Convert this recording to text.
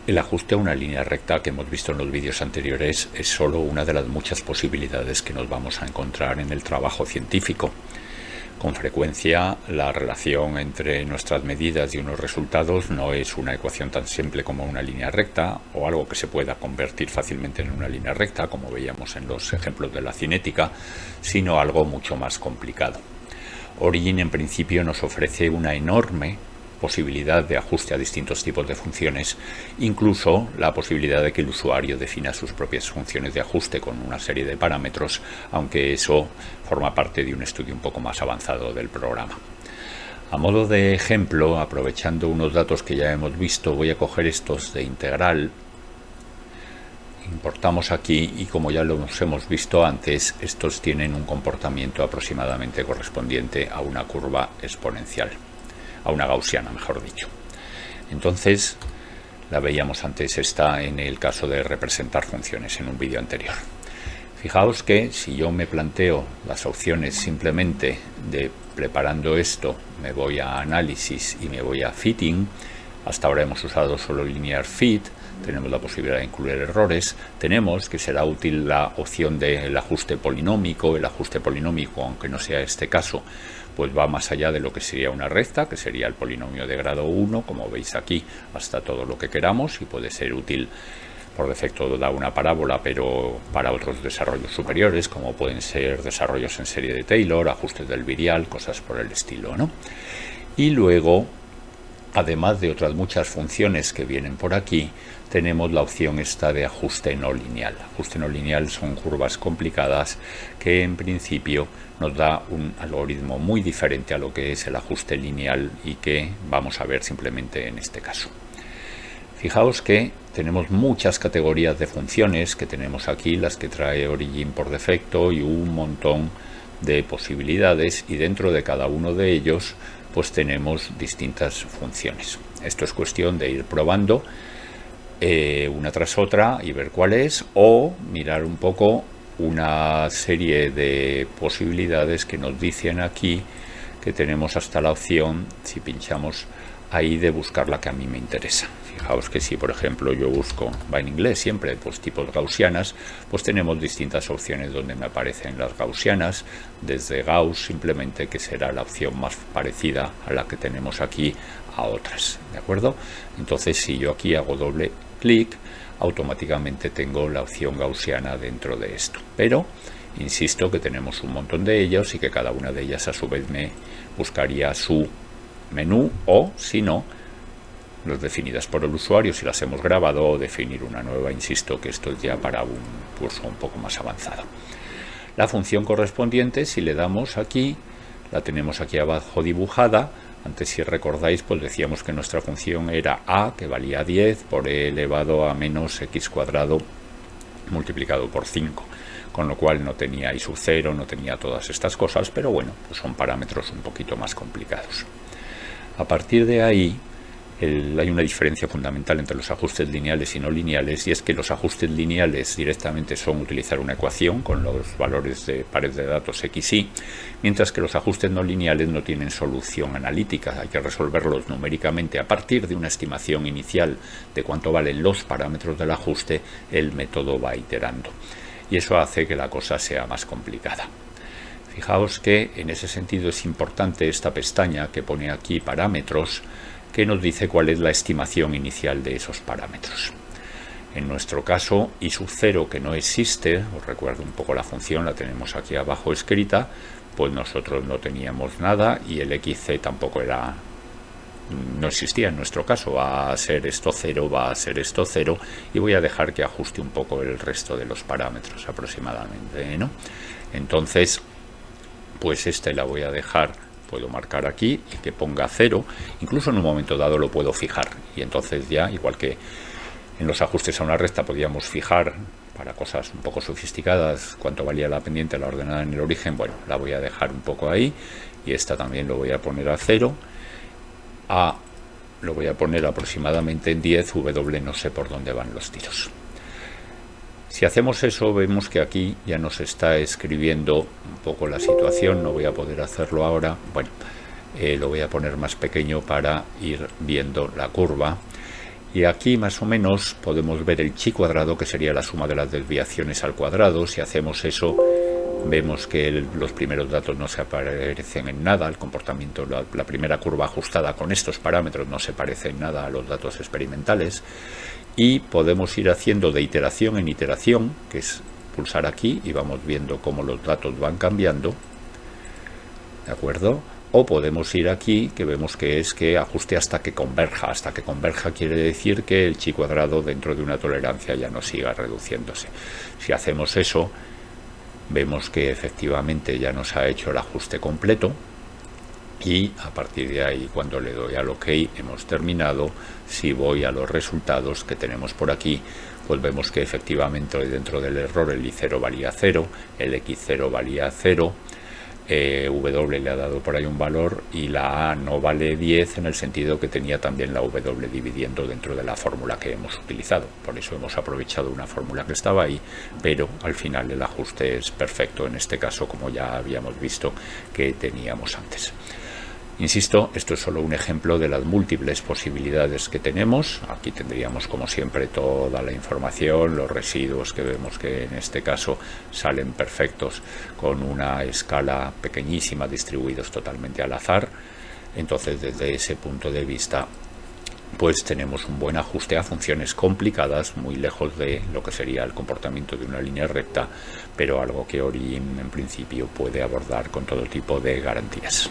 El ajuste a una línea recta que hemos visto en los vídeos anteriores es solo una de las muchas posibilidades que nos vamos a encontrar en el trabajo científico. Con frecuencia, la relación entre nuestras medidas y unos resultados no es una ecuación tan simple como una línea recta o algo que se pueda convertir fácilmente en una línea recta, como veíamos en los ejemplos de la cinética, sino algo mucho más complicado. Origin, en principio, nos ofrece una enorme posibilidad de ajuste a distintos tipos de funciones, incluso la posibilidad de que el usuario defina sus propias funciones de ajuste con una serie de parámetros, aunque eso forma parte de un estudio un poco más avanzado del programa. A modo de ejemplo, aprovechando unos datos que ya hemos visto, voy a coger estos de integral. Importamos aquí y, como ya los hemos visto antes, estos tienen un comportamiento aproximadamente correspondiente a una curva exponencial, a una gaussiana, mejor dicho. Entonces, la veíamos antes esta en el caso de representar funciones en un vídeo anterior. Fijaos que si yo me planteo las opciones simplemente de preparando esto, me voy a análisis y me voy a fitting. Hasta ahora hemos usado solo linear fit, tenemos la posibilidad de incluir errores, tenemos que será útil la opción del ajuste polinómico. El ajuste polinómico, aunque no sea este caso, pues va más allá de lo que sería una recta, que sería el polinomio de grado 1, como veis aquí, hasta todo lo que queramos, y puede ser útil. Por defecto da una parábola, pero para otros desarrollos superiores, como pueden ser desarrollos en serie de Taylor, ajustes del virial, cosas por el estilo, ¿no? Y luego, además de otras muchas funciones que vienen por aquí, tenemos la opción esta de ajuste no lineal. Ajuste no lineal son curvas complicadas que en principio nos da un algoritmo muy diferente a lo que es el ajuste lineal y que vamos a ver simplemente en este caso. Fijaos que tenemos muchas categorías de funciones que tenemos aquí, las que trae Origin por defecto, y un montón de posibilidades, y dentro de cada uno de ellos pues tenemos distintas funciones. Esto es cuestión de ir probando una tras otra y ver cuál es, o mirar un poco una serie de posibilidades que nos dicen aquí que tenemos hasta la opción, si pinchamos ahí, de buscar la que a mí me interesa. Fijaos que si por ejemplo yo busco, va en inglés siempre, pues tipos gaussianas, pues tenemos distintas opciones donde me aparecen las gaussianas, desde Gauss simplemente, que será la opción más parecida a la que tenemos aquí, a otras, ¿de acuerdo? Entonces, si yo aquí hago doble clic, automáticamente tengo la opción gaussiana dentro de esto, pero insisto que tenemos un montón de ellos y que cada una de ellas a su vez me buscaría su menú, o si no, los definidas por el usuario si las hemos grabado, o definir una nueva. Insisto que esto es ya para un curso un poco más avanzado. La función correspondiente, si le damos aquí, la tenemos aquí abajo dibujada. Antes, si recordáis, pues decíamos que nuestra función era a, que valía 10 por e elevado a menos x cuadrado multiplicado por 5, con lo cual no tenía i sub 0, no tenía todas estas cosas, pero bueno, pues son parámetros un poquito más complicados. A partir de ahí, hay una diferencia fundamental entre los ajustes lineales y no lineales, y es que los ajustes lineales directamente son utilizar una ecuación con los valores de pares de datos x, y, mientras que los ajustes no lineales no tienen solución analítica. Hay que resolverlos numéricamente a partir de una estimación inicial de cuánto valen los parámetros del ajuste. El método va iterando, y eso hace que la cosa sea más complicada. Fijaos que en ese sentido es importante esta pestaña que pone aquí parámetros, que nos dice cuál es la estimación inicial de esos parámetros. En nuestro caso, i sub 0, que no existe, os recuerdo un poco la función, la tenemos aquí abajo escrita, pues nosotros no teníamos nada, y el xc tampoco no existía en nuestro caso. Va a ser esto 0, va a ser esto 0, y voy a dejar que ajuste un poco el resto de los parámetros aproximadamente, ¿no? Entonces, pues la voy a dejar, puedo marcar aquí y que ponga 0, incluso en un momento dado lo puedo fijar, y entonces ya, igual que en los ajustes a una recta podíamos fijar para cosas un poco sofisticadas cuánto valía la pendiente, la ordenada en el origen, bueno, la voy a dejar un poco ahí, y esta también lo voy a poner a 0, a lo voy a poner aproximadamente en 10, w no sé por dónde van los tiros. Si hacemos eso, vemos que aquí ya nos está escribiendo un poco la situación. No voy a poder hacerlo ahora. Bueno, lo voy a poner más pequeño para ir viendo la curva. Y aquí más o menos podemos ver el chi cuadrado, que sería la suma de las desviaciones al cuadrado. Si hacemos eso, vemos que los primeros datos no se parecen en nada, el comportamiento, la primera curva ajustada con estos parámetros no se parece en nada a los datos experimentales, y podemos ir haciendo de iteración en iteración, que es pulsar aquí y vamos viendo cómo los datos van cambiando, ¿de acuerdo? O podemos ir aquí, que vemos que es que ajuste hasta que converja. Hasta que converja quiere decir que el chi cuadrado dentro de una tolerancia ya no siga reduciéndose. Si hacemos eso, vemos que efectivamente ya nos ha hecho el ajuste completo, y a partir de ahí, cuando le doy al OK, hemos terminado. Si voy a los resultados que tenemos por aquí, pues vemos que efectivamente dentro del error el I0 valía 0, el X0 valía 0, W le ha dado por ahí un valor, y la A no vale 10 en el sentido que tenía también la W dividiendo dentro de la fórmula que hemos utilizado. Por eso hemos aprovechado una fórmula que estaba ahí, pero al final el ajuste es perfecto en este caso, como ya habíamos visto que teníamos antes. Insisto, esto es solo un ejemplo de las múltiples posibilidades que tenemos. Aquí tendríamos, como siempre, toda la información, los residuos que vemos que en este caso salen perfectos con una escala pequeñísima, distribuidos totalmente al azar. Entonces, desde ese punto de vista, pues tenemos un buen ajuste a funciones complicadas, muy lejos de lo que sería el comportamiento de una línea recta, pero algo que Orin en principio puede abordar con todo tipo de garantías.